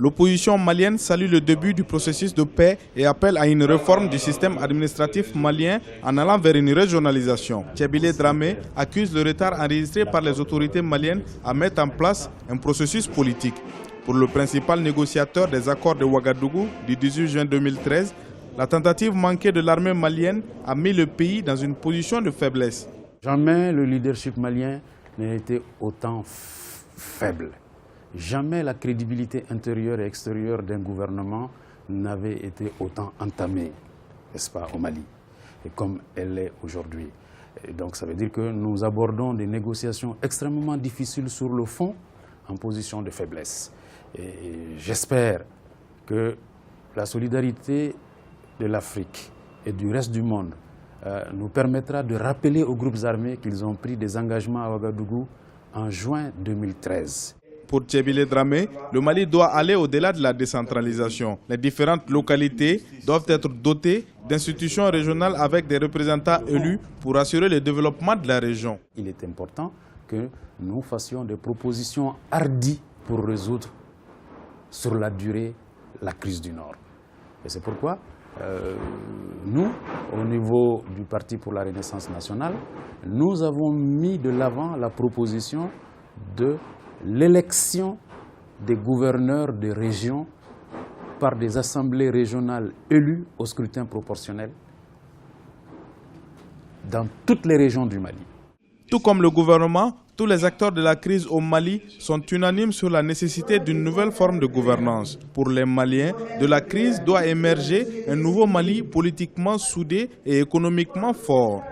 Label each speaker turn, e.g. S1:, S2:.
S1: L'opposition malienne salue le début du processus de paix et appelle à une réforme du système administratif malien en allant vers une régionalisation. Tchébile Dramé accuse le retard enregistré par les autorités maliennes à mettre en place un processus politique. Pour le principal négociateur des accords de Ouagadougou du 18 juin 2013, la tentative manquée de l'armée malienne a mis le pays dans une position de faiblesse.
S2: Jamais le leadership malien n'a été autant faible. Jamais la crédibilité intérieure et extérieure d'un gouvernement n'avait été autant entamée, n'est-ce pas, au Mali, et comme elle l'est aujourd'hui. Donc ça veut dire que nous abordons des négociations extrêmement difficiles sur le fond, en position de faiblesse. Et j'espère que la solidarité de l'Afrique et du reste du monde nous permettra de rappeler aux groupes armés qu'ils ont pris des engagements à Ouagadougou en juin 2013.
S1: Pour Tchébile Dramé, le Mali doit aller au-delà de la décentralisation. Les différentes localités doivent être dotées d'institutions régionales avec des représentants élus pour assurer le développement de la région.
S2: Il est important que nous fassions des propositions hardies pour résoudre sur la durée la crise du Nord. Et c'est pourquoi nous, au niveau du Parti pour la Renaissance nationale, nous avons mis de l'avant la proposition de l'élection des gouverneurs de régions par des assemblées régionales élues au scrutin proportionnel dans toutes les régions du Mali.
S1: Tout comme le gouvernement, tous les acteurs de la crise au Mali sont unanimes sur la nécessité d'une nouvelle forme de gouvernance. Pour les Maliens, de la crise doit émerger un nouveau Mali politiquement soudé et économiquement fort.